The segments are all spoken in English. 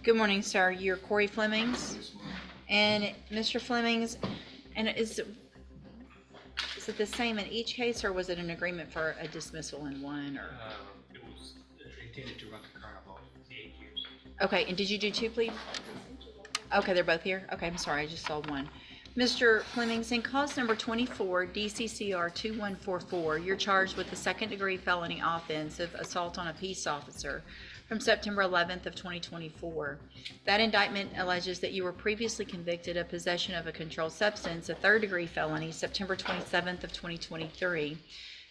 Good morning, sir. You're Cory Flemings. And Mr. Flemings, and is it the same in each case, or was it an agreement for a dismissal in one? Or It was intended to run concurrent about 8 years. okay, and did you do two pleas? Okay, they're both here. Okay, I'm sorry, I just saw one. Mr. Flemings, in cause number 24, DCCR 2144, you're charged with the second-degree felony offense of assault on a peace officer from September 11th of 2024. That indictment alleges that you were previously convicted of possession of a controlled substance, a third-degree felony, September 27th of 2023.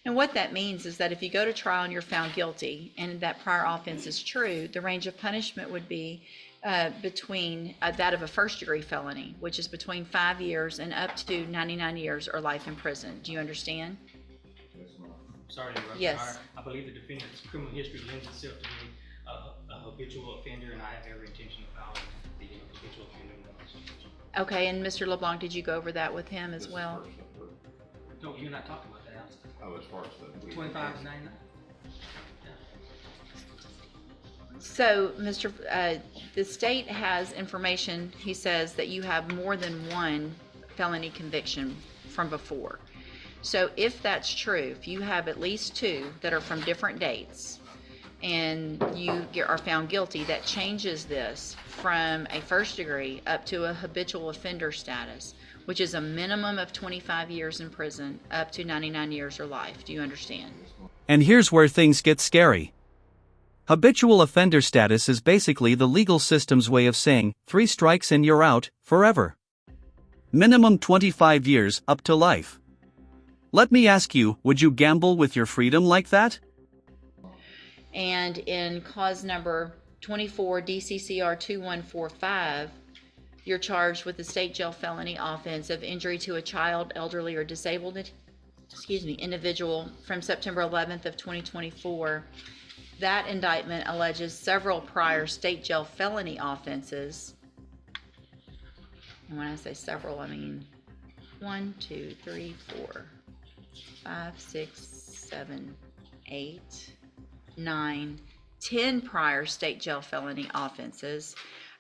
And what that means is that if you go to trial and you're found guilty and that prior offense is true, the range of punishment would be between that of a first-degree felony, which is between 5 years and up to 99 years or life in prison. Do you understand? Sorry to interrupt. Yes. I believe the defendant's criminal history lends itself to being a habitual offender, and I have every intention of following the habitual offender laws. Okay, and Mr. LeBlanc, did you go over that with him as well? No, you're not talking about that. Oh, as far as the 25 to 99. So, the state has information, he says, that you have more than one felony conviction from before. So if that's true, if you have at least two that are from different dates and you are found guilty, that changes this from a first degree up to a habitual offender status, which is a minimum of 25 years in prison up to 99 years or life. Do you understand? And here's where things get scary. Habitual offender status is basically the legal system's way of saying, 3 strikes and you're out, forever. Minimum 25 years, up to life. Let me ask you, would you gamble with your freedom like that? And in cause number 24 DCCR 2145, you're charged with the state jail felony offense of injury to a child, elderly, or disabled individual from September 11th of 2024. That indictment alleges several prior state jail felony offenses. And when I say several, I mean 1, 2, 3, 4, 5, 6, 7, 8, 9, 10 prior state jail felony offenses.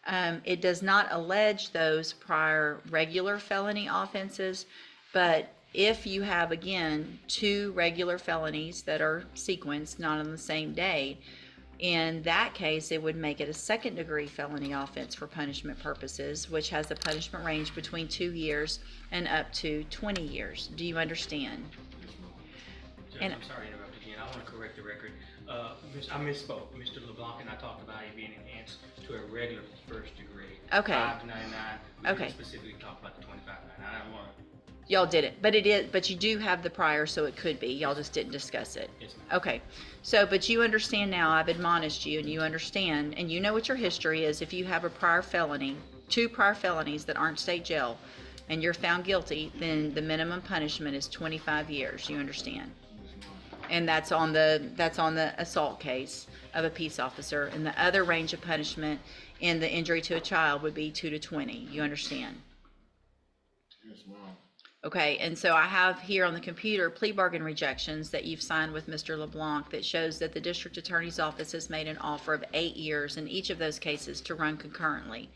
It does not allege those prior regular felony offenses, but if you have, again, 2 regular felonies that are sequenced, not on the same day, in that case, it would make it a second-degree felony offense for punishment purposes, which has a punishment range between 2 years and up to 20 years. Do you understand? Judge, I'm sorry to interrupt again. I want to correct the record. I misspoke. Mr. LeBlanc and I talked about it being enhanced to a regular first degree. Okay. 5 to 99. We Okay. didn't specifically talk about the 25 to 99. I don't want to. Y'all did it, but you do have the prior, so it could be. Y'all just didn't discuss it. Yes, ma'am. Okay, so, but you understand now, I've admonished you, and you understand, and you know what your history is. If you have a prior felony, 2 prior felonies that aren't state jail, and you're found guilty, then the minimum punishment is 25 years. You understand? And that's on the assault case of a peace officer, and the other range of punishment in the injury to a child would be 2 to 20. You understand? Yes, ma'am. Okay, and so I have here on the computer plea bargain rejections that you've signed with Mr. LeBlanc that shows that the district attorney's office has made an offer of 8 years in each of those cases to run concurrently,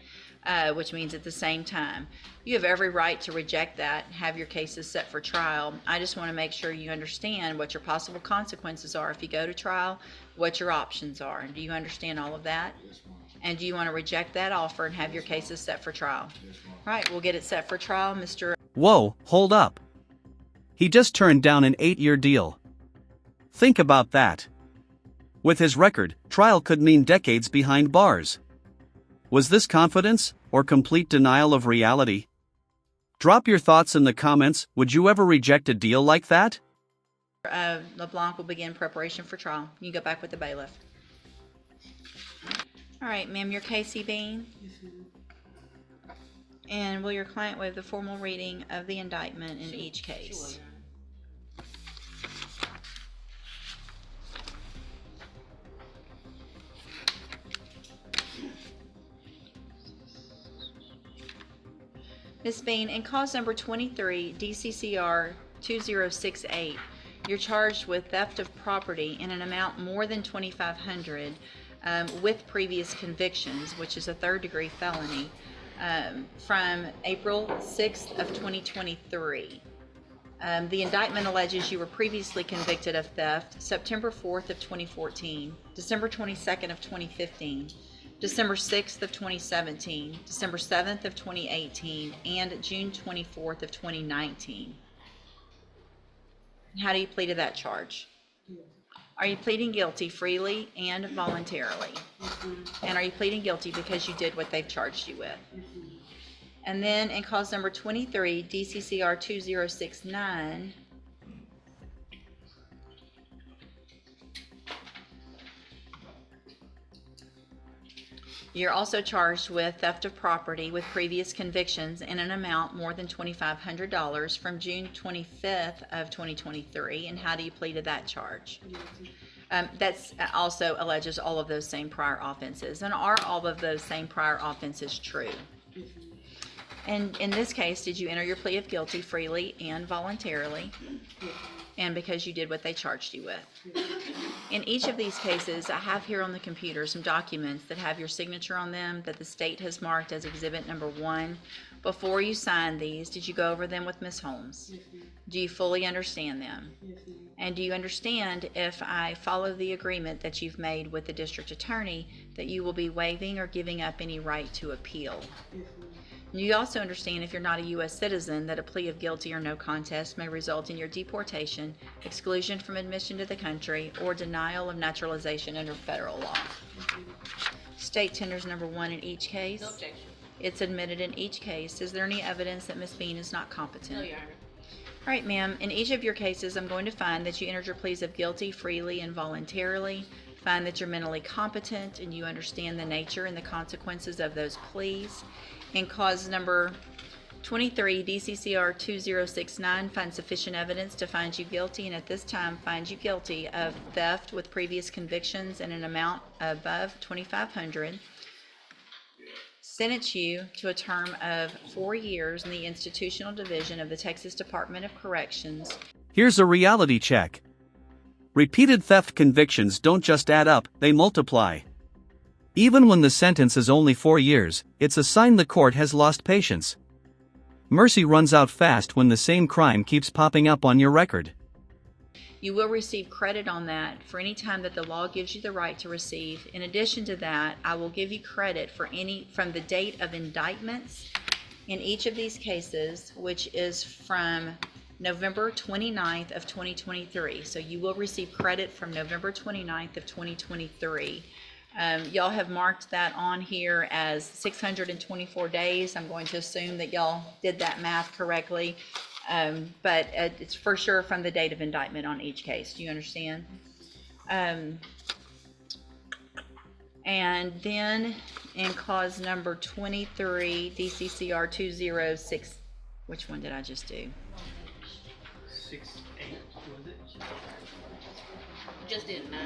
which means at the same time. You have every right to reject that and have your cases set for trial. I just want to make sure you understand what your possible consequences are if you go to trial, what your options are. Do you understand all of that? Yes, ma'am. And do you want to reject that offer and have your cases set for trial? Yes, ma'am. Right, we'll get it set for trial, Mr. Whoa, hold up. He just turned down an 8-year deal. Think about that. With his record, trial could mean decades behind bars. Was this confidence, or complete denial of reality? Drop your thoughts in the comments. Would you ever reject a deal like that? LeBlanc will begin preparation for trial. You go back with the bailiff. All right, ma'am, your Casey Bean. Yes, ma'am. And will your client waive the formal reading of the indictment in each case? Sure. Ms. Bean, in cause number 23, DCCR 2068, you're charged with theft of property in an amount more than $2,500 with previous convictions, which is a third-degree felony, from April 6th of 2023. The indictment alleges you were previously convicted of theft September 4th of 2014, December 22nd of 2015, December 6th of 2017, December 7th of 2018, and June 24th of 2019. How do you plead to that charge? Are you pleading guilty freely and voluntarily? And are you pleading guilty because you did what they've charged you with? And then in cause number 23, DCCR 2069, you're also charged with theft of property with previous convictions in an amount more than $2,500 from June 25th of 2023. And how do you plead to that charge? That's also alleges all of those same prior offenses. And are all of those same prior offenses true? And in this case, did you enter your plea of guilty freely and voluntarily? And because you did what they charged you with? In each of these cases, I have here on the computer some documents that have your signature on them that the state has marked as exhibit number 1. Before you sign these, did you go over them with Ms. Holmes? Do you fully understand them? And do you understand, if I follow the agreement that you've made with the district attorney, that you will be waiving or giving up any right to appeal? You also understand, if you're not a U.S. citizen, that a plea of guilty or no contest may result in your deportation, exclusion from admission to the country, or denial of naturalization under federal law. State tenders number 1 in each case. No objection. It's admitted in each case. Is there any evidence that Ms. Bean is not competent? No, Your Honor. All right, ma'am. In each of your cases, I'm going to find that you entered your pleas of guilty freely and voluntarily, find that you're mentally competent and you understand the nature and the consequences of those pleas. In cause number 23, DCCR 2069, find sufficient evidence to find you guilty, and at this time find you guilty of theft with previous convictions in an amount above $2,500. Sentence you to a term of 4 years in the Institutional Division of the Texas Department of Corrections. Here's a reality check. Repeated theft convictions don't just add up, they multiply. Even when the sentence is only 4 years, it's a sign the court has lost patience. Mercy runs out fast when the same crime keeps popping up on your record. You will receive credit on that for any time that the law gives you the right to receive. In addition to that, I will give you credit for any from the date of indictments in each of these cases, which is from November 29th of 2023. So you will receive credit from November 29th of 2023. Y'all have marked that on here as 624 days. I'm going to assume that y'all did that math correctly. But it's for sure from the date of indictment on each case. Do you understand? And then in cause number 23, DCCR 206, which one did I just do? 6-8, was it? Just did 9.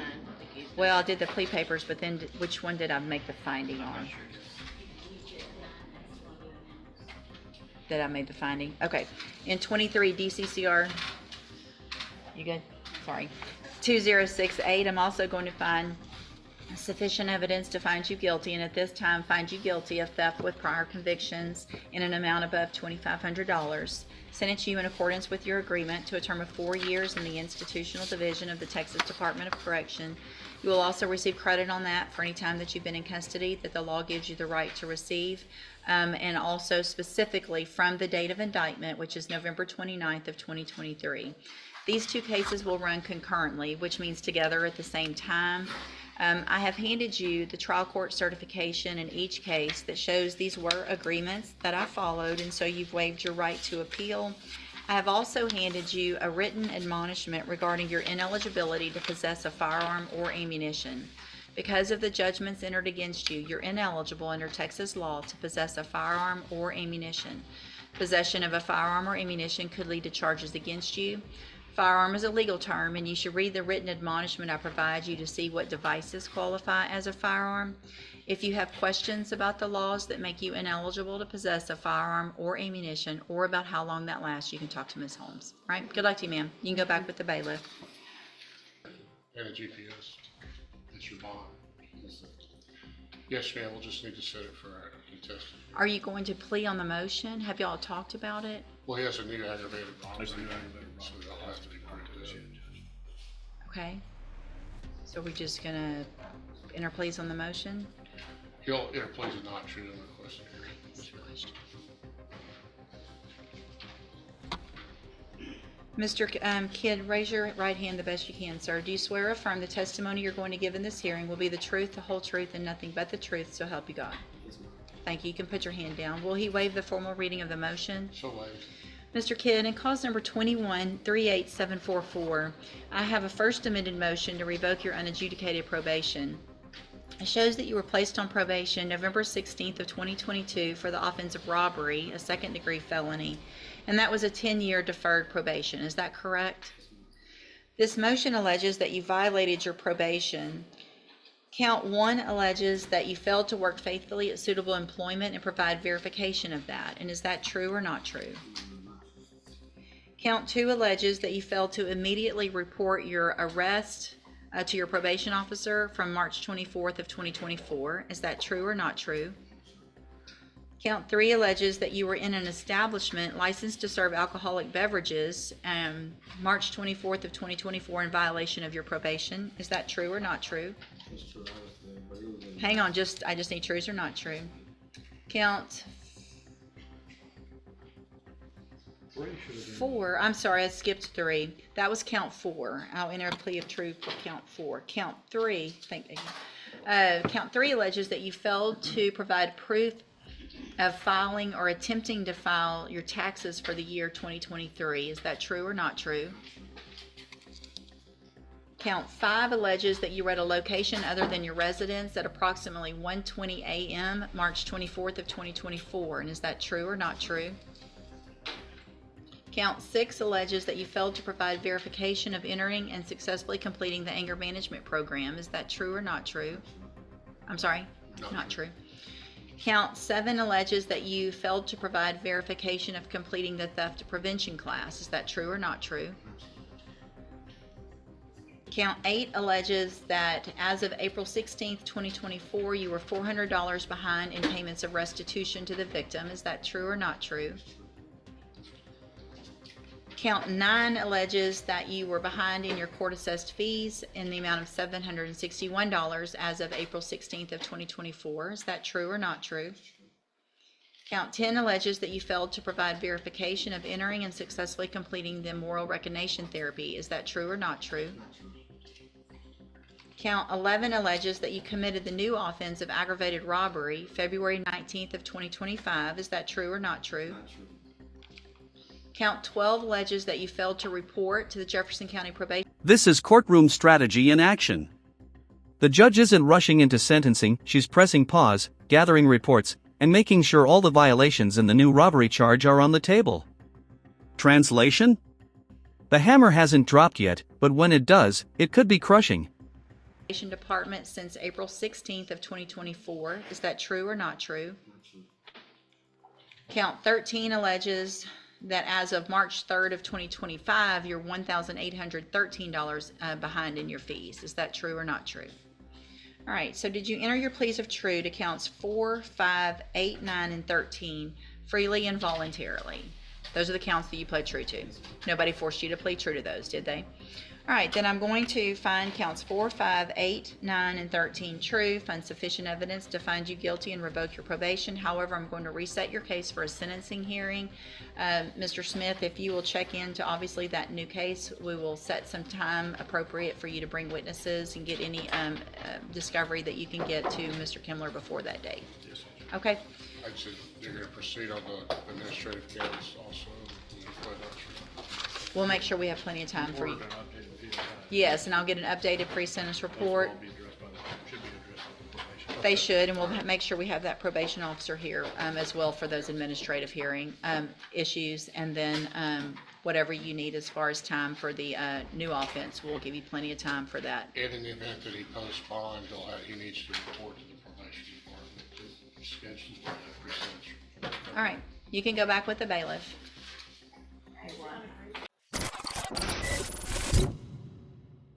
Well, I did the plea papers, but then which one did I make the finding on? That I made the finding? Okay. In 23 DCCR, you good? Sorry. 2068, I'm also going to find sufficient evidence to find you guilty, and at this time find you guilty of theft with prior convictions in an amount above $2,500. Sentence you in accordance with your agreement to a term of 4 years in the Institutional Division of the Texas Department of Correction. You will also receive credit on that for any time that you've been in custody that the law gives you the right to receive, and also specifically from the date of indictment, which is November 29th of 2023. These two cases will run concurrently, which means together at the same time. I have handed you the trial court certification in each case that shows these were agreements that I followed, and so you've waived your right to appeal. I have also handed you a written admonishment regarding your ineligibility to possess a firearm or ammunition. Because of the judgments entered against you, you're ineligible under Texas law to possess a firearm or ammunition. Possession of a firearm or ammunition could lead to charges against you. Firearm is a legal term, and you should read the written admonishment I provide you to see what devices qualify as a firearm. If you have questions about the laws that make you ineligible to possess a firearm or ammunition, or about how long that lasts, you can talk to Ms. Holmes. All right? Good luck to you, ma'am. You can go back with the bailiff. And a GPS. That's your bond. Yes, ma'am, we'll just need to set it for our contested. Are you going to plea on the motion? Have y'all talked about it? Well, he has a new aggravated robbery, so it'll have to be proved. Okay. So we're just gonna enter pleas on the motion? He'll enter pleas of not true and request a hearing. Mr. Kidd, raise your right hand the best you can, sir. Do you swear or affirm the testimony you're going to give in this hearing will be the truth, the whole truth, and nothing but the truth, so help you God? Thank you. You can put your hand down. Will he waive the formal reading of the motion? So waived. Mr. Kidd, in cause number 21-38744, I have a first amended motion to revoke your unadjudicated probation. It shows that you were placed on probation November 16th of 2022 for the offense of robbery, a second-degree felony, and that was a 10-year deferred probation. Is that correct? This motion alleges that you violated your probation. Count 1 alleges that you failed to work faithfully at suitable employment and provide verification of that. And is that true or not true? Count 2 alleges that you failed to immediately report your arrest to your probation officer from March 24th of 2024. Is that true or not true? Count 3 alleges that you were in an establishment licensed to serve alcoholic beverages March 24th of 2024 in violation of your probation. Is that true or not true? Hang on, I just need trues or not true. Count 4, I'm sorry, I skipped 3. That was count 4. I'll enter a plea of true for count 4. Count 3, count 3 alleges that you failed to provide proof of filing or attempting to file your taxes for the year 2023. Is that true or not true? Count 5 alleges that you were at a location other than your residence at approximately 1:20 a.m. March 24th of 2024. And is that true or not true? Count 6 alleges that you failed to provide verification of entering and successfully completing the anger management program. Is that true or not true? I'm sorry, not true. Count 7 alleges that you failed to provide verification of completing the theft prevention class. Is that true or not true? Count 8 alleges that as of April 16th, 2024, you were $400 behind in payments of restitution to the victim. Is that true or not true? Count 9 alleges that you were behind in your court-assessed fees in the amount of $761 as of April 16th of 2024. Is that true or not true? Count 10 alleges that you failed to provide verification of entering and successfully completing the moral recognition therapy. Is that true or not true? Count 11 alleges that you committed the new offense of aggravated robbery February 19th of 2025. Is that true or not true? Count 12 alleges that you failed to report to the Jefferson County Probation. This is courtroom strategy in action. The judge isn't rushing into sentencing, she's pressing pause, gathering reports, and making sure all the violations in the new robbery charge are on the table. Translation? The hammer hasn't dropped yet, but when it does, it could be crushing. Department since April 16th of 2024. Is that true or not true? Count 13 alleges that as of March 3rd of 2025, you're $1,813 behind in your fees. Is that true or not true? All right, so did you enter your pleas of true to counts 4, 5, 8, 9, and 13 freely and voluntarily? Those are the counts that you pled true to. Nobody forced you to plead true to those, did they? All right, then I'm going to find counts 4, 5, 8, 9, and 13 true, find sufficient evidence to find you guilty and revoke your probation. However, I'm going to reset your case for a sentencing hearing. Mr. Smith, if you will check into obviously that new case, we will set some time appropriate for you to bring witnesses and get any discovery that you can get to Mr. Kimler before that date. Yes, Okay? I'd say you're going to proceed on the administrative counts also. We'll make sure we have plenty of time for you. Yes, and I'll get an updated pre-sentence report. They should, and we'll make sure we have that probation officer here as well for those administrative hearing issues, and then whatever you need as far as time for the new offense, we'll give you plenty of time for that. And in the event that he posts bond, he needs to report to the probation department to schedule a pre-sentence report. All right, you can go back with the bailiff. Hey, Ron.